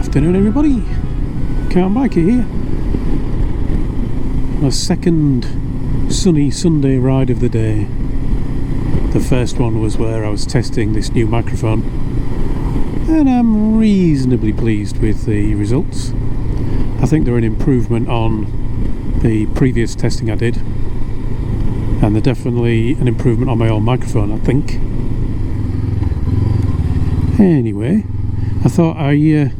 Afternoon everybody, Car Biker here. My second sunny Sunday ride of the day. The first one was where I was testing this new microphone, and I'm reasonably pleased with the results. I think they're an improvement on the previous testing I did, and they're definitely an improvement on my old microphone, I think. Anyway, I thought I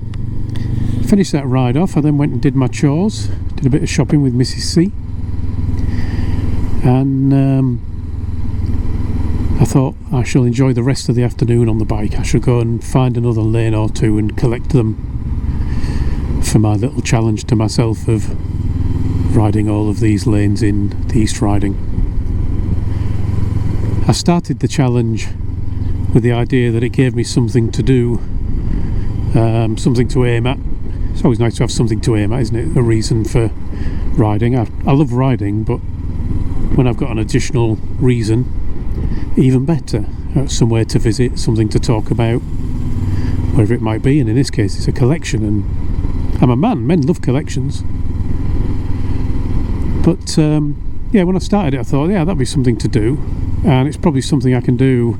finished that ride off. I then went and did my chores, did a bit of shopping with Mrs. C, and I thought I shall enjoy the rest of the afternoon on the bike. I shall go and find another lane or two and collect them for my little challenge to myself of riding all of these lanes in the East Riding. I started the challenge with the idea that it gave me something to do, something to aim at. It's always nice to have something to aim at, isn't it? A reason for riding. I love riding, but when I've got an additional reason, even better. Somewhere to visit, something to talk about, whatever it might be. And in this case, it's a collection, and I'm a man. Men love collections. But yeah, when I started it, I thought, yeah, that'd be something to do, and it's probably something I can do.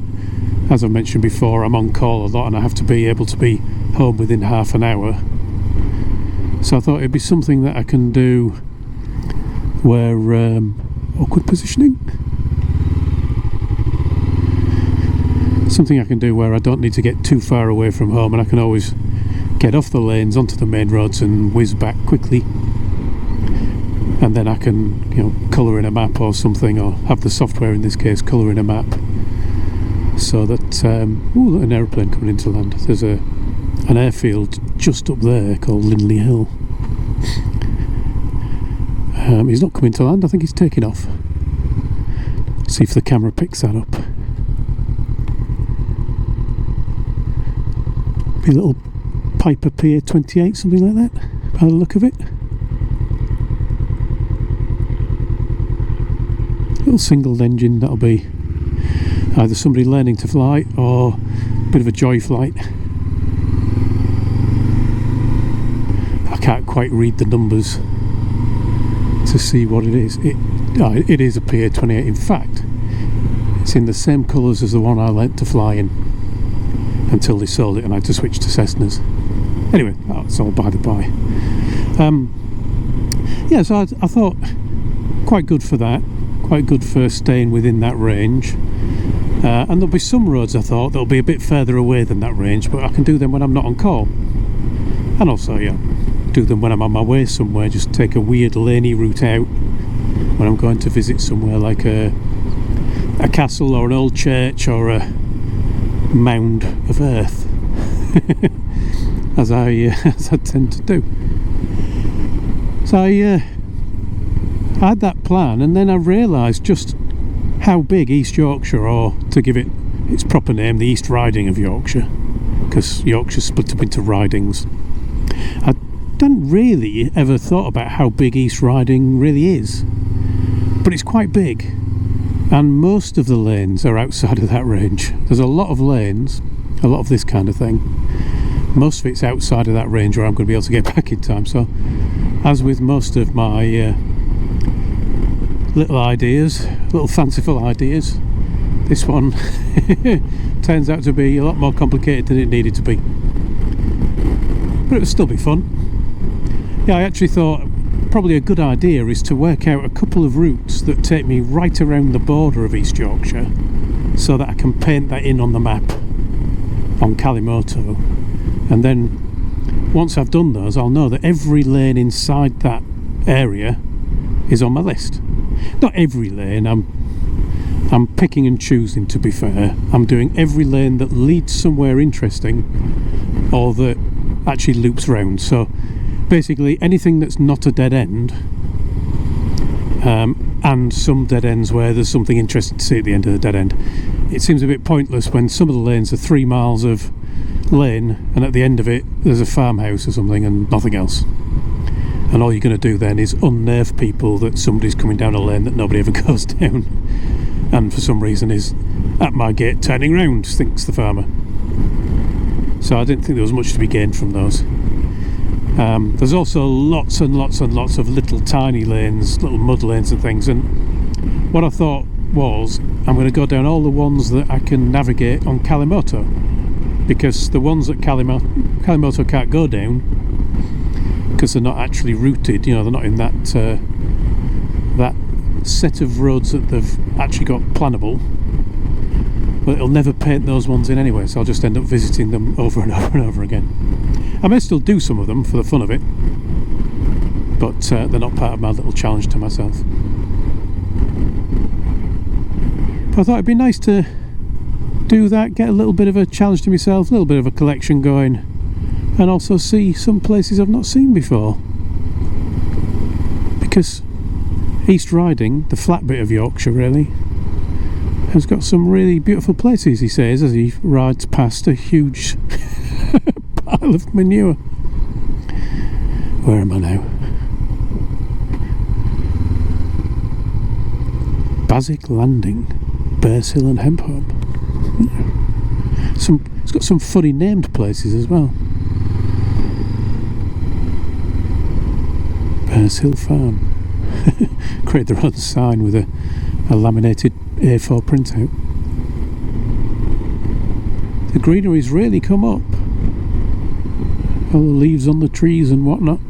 As I've mentioned before, I'm on call a lot, and I have to be able to be home within half an hour. So I thought it'd be something that I can do where awkward positioning. Something I can do where I don't need to get too far away from home, and I can always get off the lanes onto the main roads and whiz back quickly. And then I can, colour in a map or something, or have the software in this case colour in a map, so that ooh, an aeroplane coming into land. There's an airfield just up there called Lindley Hill. He's not coming to land, I think he's taking off. See if the camera picks that up. Be a little Piper Pier 28, something like that, by the look of it. Little single engine, that'll be either somebody learning to fly or a bit of a joy flight. I can't quite read the numbers to see what it is. It is a Pier 28. In fact, it's in the same colours as the one I learnt to fly in until they sold it and I had to switch to Cessnas. Anyway, that's all by the by. Yeah, so I thought quite good for that, quite good for staying within that range. And there'll be some roads, I thought, that'll be a bit further away than that range, but I can do them when I'm not on call. And also, yeah, do them when I'm on my way somewhere, just take a weird laney route out when I'm going to visit somewhere like a castle or an old church or a mound of earth, as I tend to do. So I had that plan, and then I realised just how big East Yorkshire, or to give it its proper name, the East Riding of Yorkshire, because Yorkshire's split up into ridings. I hadn't really ever thought about how big East Riding really is, but it's quite big, and most of the lanes are outside of that range. There's a lot of lanes, a lot of this kind of thing. Most of it's outside of that range where I'm going to be able to get back in time. So, as with most of my little fanciful ideas, this one turns out to be a lot more complicated than it needed to be, but it'll still be fun. Yeah, I actually thought probably a good idea is to work out a couple of routes that take me right around the border of East Yorkshire, so that I can paint that in on the map on Calimoto, and then once I've done those, I'll know that every lane inside that area is on my list. Not every lane, I'm picking and choosing, to be fair. I'm doing every lane that leads somewhere interesting or that actually loops round. So basically anything that's not a dead end, and some dead ends where there's something interesting to see at the end of the dead end. It seems a bit pointless when some of the lanes are 3 miles of lane and at the end of it there's a farmhouse or something and nothing else. And all you're going to do then is unnerve people that somebody's coming down a lane that nobody ever goes down, and for some reason is at my gate turning round, thinks the farmer. So I didn't think there was much to be gained from those. There's also lots and lots and lots of little tiny lanes, little mud lanes and things, and what I thought was I'm going to go down all the ones that I can navigate on Calimoto, because the ones that Calimoto can't go down because they're not actually routed, you know, they're not in that that set of roads that they've actually got plannable. But it'll never paint those ones in anyway, so I'll just end up visiting them over and over and over again. I may still do some of them for the fun of it, but they're not part of my little challenge to myself. But I thought it'd be nice to do that, get a little bit of a challenge to myself, a little bit of a collection going, and also see some places I've not seen before. Because East Riding, the flat bit of Yorkshire really, has got some really beautiful places, he says, as he rides past a huge pile of manure. Where am I now? Basic Landing, Bearshill and Hempholme. It's got some funny named places as well. Bearshill Farm. Create their own sign with a laminated A4 printout. The greenery's really come up. All the leaves on the trees and whatnot.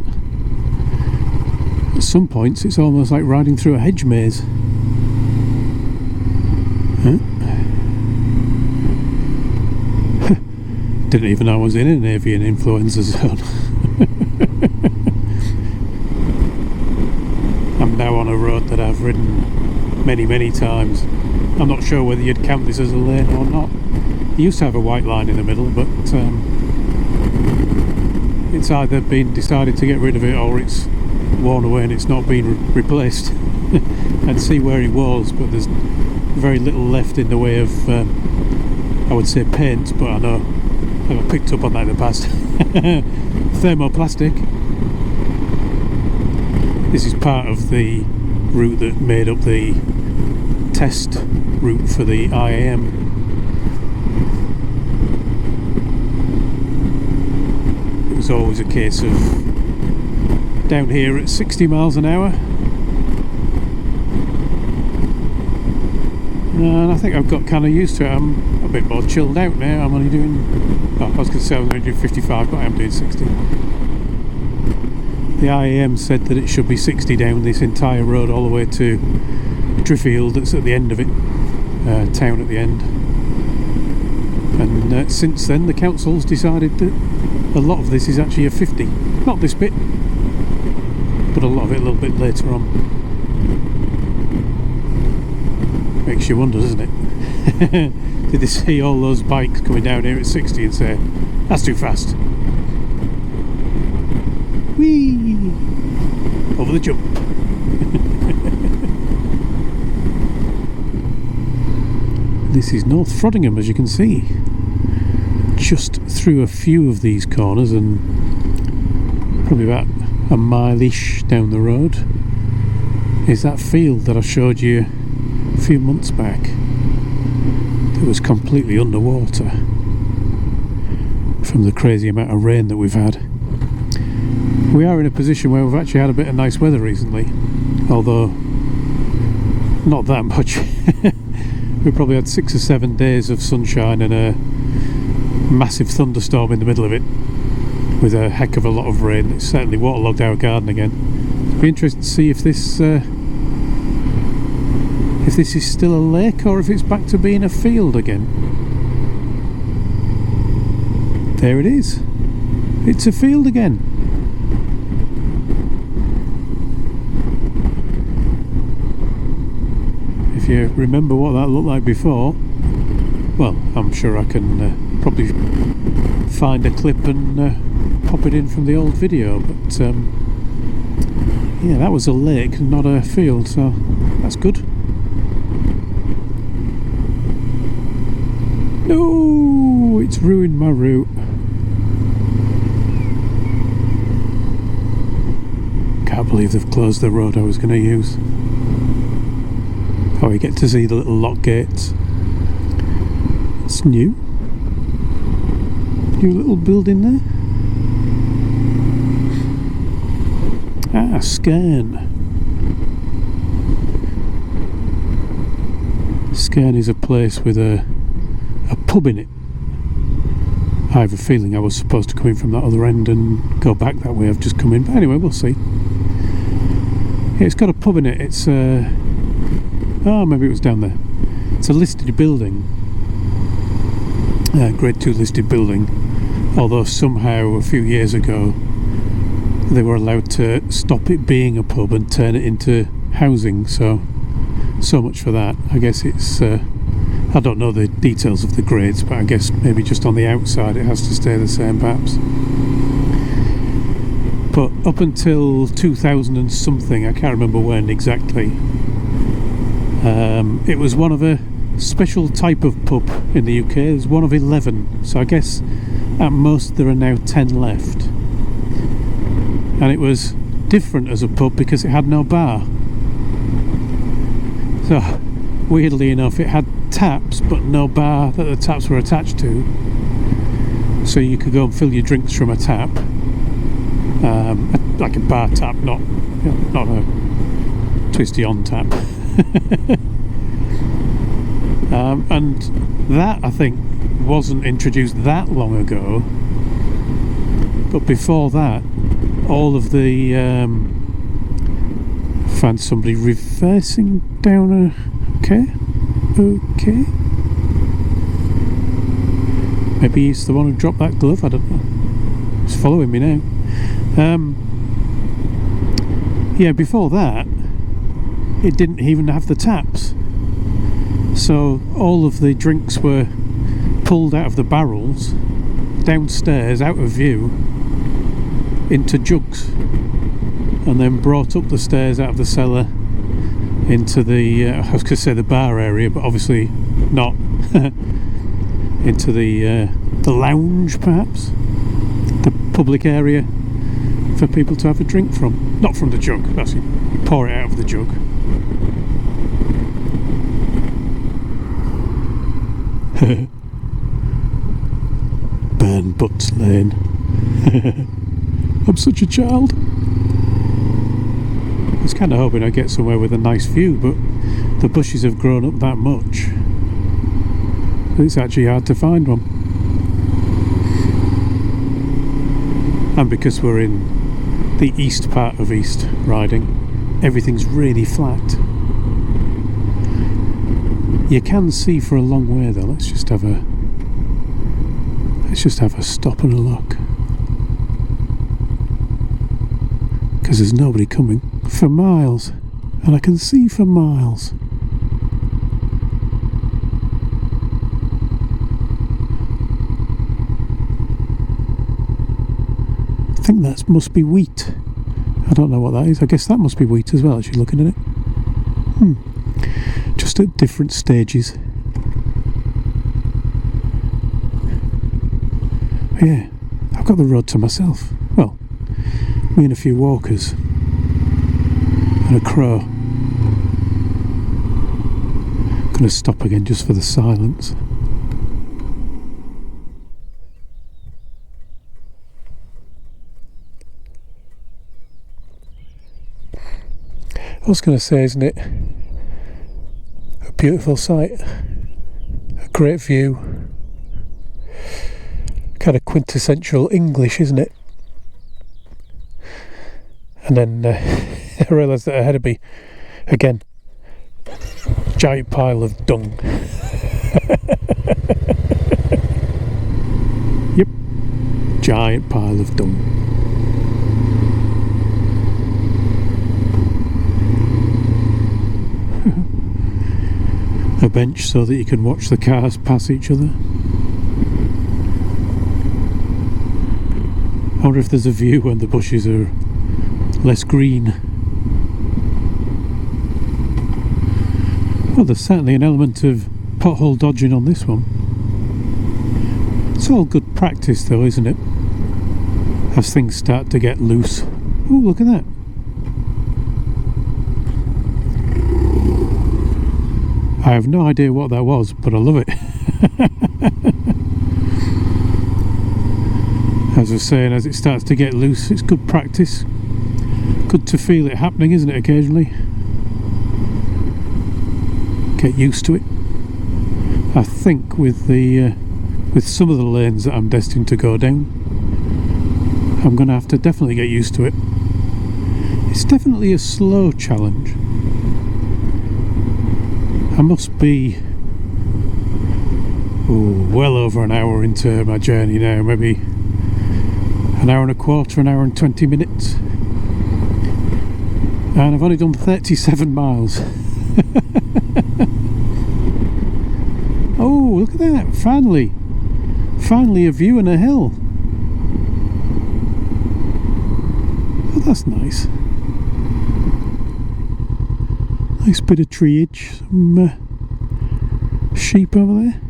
At some points it's almost like riding through a hedge maze. Huh? Didn't even know I was in an avian influenza zone. I'm now on a road that I've ridden many times. I'm not sure whether you'd count this as a lane or not. It used to have a white line in the middle, but it's either been decided to get rid of it or it's worn away and it's not been replaced. I'd see where it was, but there's very little left in the way of I would say paint, but I know I got picked up on that in the past. Thermoplastic. This is part of the route that made up the test route for the IAM. It was always a case of down here at 60 miles an hour, and I think I've got kind of used to it. I'm a bit more chilled out now. I'm only doing, I was going to say I was going to do 55, but I am doing 60. The IAM said that it should be 60 down this entire road all the way to Driffield, that's at the end of it, town at the end. And since then the council's decided that a lot of this is actually a 50. Not this bit, but a lot of it a little bit later on. Makes you wonder, doesn't it? Did they see all those bikes coming down here at 60 and say, that's too fast? Whee! Over the jump. This is North Frodingham, as you can see. Just through a few of these corners and probably about a mile-ish down the road is that field that I showed you a few months back that was completely underwater from the crazy amount of rain that we've had. We are in a position where we've actually had a bit of nice weather recently, although not that much. We probably had 6 or 7 days of sunshine and a massive thunderstorm in the middle of it with a heck of a lot of rain. It's certainly waterlogged our garden again. It'll be interesting to see if this is still a lake or if it's back to being a field again. There it is. It's a field again. If you remember what that looked like before, well, I'm sure I can probably find a clip and pop it in from the old video, but yeah, that was a lake, not a field, so that's good. No, it's ruined my route. Can't believe they've closed the road I was going to use. Oh, you get to see the little lock gates. It's new. New little building there. Skerne. Skerne is a place with a pub in it. I have a feeling I was supposed to come in from that other end and go back that way. I've just come in, but anyway, we'll see. Yeah, it's got a pub in it. It's oh, maybe it was down there. It's a listed building, grade 2 listed building, although somehow a few years ago they were allowed to stop it being a pub and turn it into housing, so much for that. I guess it's I don't know the details of the grades, but I guess maybe just on the outside it has to stay the same perhaps. But up until 2000 and something, I can't remember when exactly, it was one of a special type of pub in the UK. There's one of 11, so I guess at most there are now 10 left. And it was different as a pub because it had no bar. So weirdly enough, it had taps but no bar that the taps were attached to, so you could go and fill your drinks from a tap, like a bar tap, not a twisty on tap. And that, I think, wasn't introduced that long ago, but before that all of the find somebody reversing down a okay, maybe he's the one who dropped that glove, I don't know. He's following me now. Yeah, before that it didn't even have the taps, so all of the drinks were pulled out of the barrels downstairs out of view into jugs and then brought up the stairs out of the cellar into the I was going to say the bar area, but obviously not. Into the lounge, perhaps, the public area for people to have a drink from, not from the jug, actually pour it out of the jug. Burnbutts Lane. I'm such a child. I was kind of hoping I'd get somewhere with a nice view, but the bushes have grown up that much that it's actually hard to find one. And because we're in the east part of East Riding, everything's really flat. You can see for a long way though. Let's just have a stop and a look, because there's nobody coming for miles, and I can see for miles. I think that must be wheat. I don't know what that is. I guess that must be wheat as well, actually, looking at it. Just at different stages. Yeah, I've got the road to myself. Well, me and a few walkers and a crow. I'm going to stop again just for the silence. I was going to say, isn't it a beautiful sight, a great view, kind of quintessential English, isn't it? And then I realised that ahead of me, again, giant pile of dung. Yep, giant pile of dung. A bench so that you can watch the cars pass each other. I wonder if there's a view when the bushes are less green. Well, there's certainly an element of pothole dodging on this one. It's all good practice though, isn't it? As things start to get loose. Oh, look at that. I have no idea what that was, but I love it. As I was saying, as it starts to get loose, it's good practice. Good to feel it happening, isn't it, occasionally? Get used to it. I think with some of the lanes that I'm destined to go down, I'm going to have to definitely get used to it. It's definitely a slow challenge. I must be well over an hour into my journey now, maybe an hour and a quarter, an hour and 20 minutes. And I've only done 37 miles. Oh, look at that! Finally a view and a hill. Oh, that's nice. Nice bit of treeage. Some sheep over there.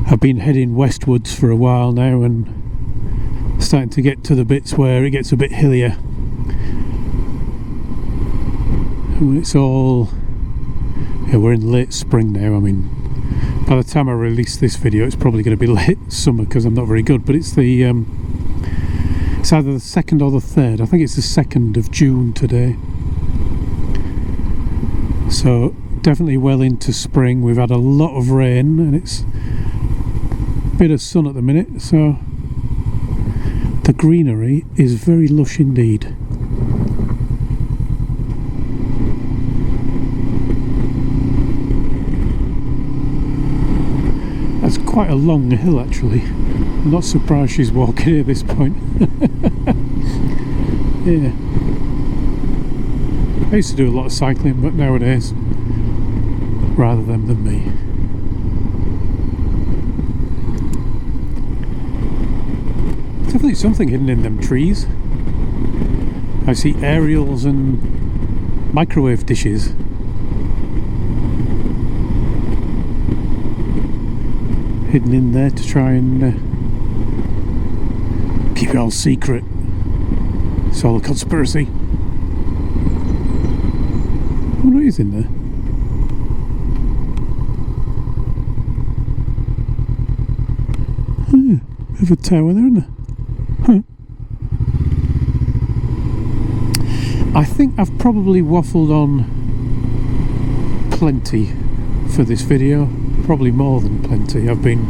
I've been heading westwards for a while now and starting to get to the bits where it gets a bit hillier. And it's all... yeah, we're in late spring now. I mean, by the time I release this video it's probably going to be late summer because I'm not very good, but it's the it's either the 2nd or the 3rd. I think it's the 2nd of June today, so definitely well into spring. We've had a lot of rain and it's a bit of sun at the minute, so the greenery is very lush indeed. That's quite a long hill actually. I'm not surprised she's walking at this point. Yeah. I used to do a lot of cycling, but nowadays rather them than me. Definitely something hidden in them trees. I see aerials and microwave dishes. Hidden in there to try and keep it all secret. It's all a conspiracy. What is in there? Bit of a tower there, isn't there? Huh. I think I've probably waffled on plenty for this video. Probably more than plenty. I've been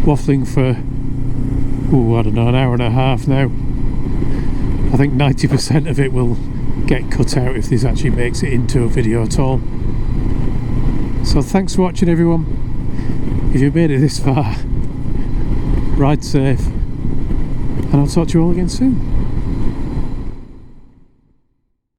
waffling for, I don't know, an hour and a half now. I think 90% of it will get cut out if this actually makes it into a video at all. So thanks for watching everyone. If you made it this far, ride safe, and I'll talk to you all again soon.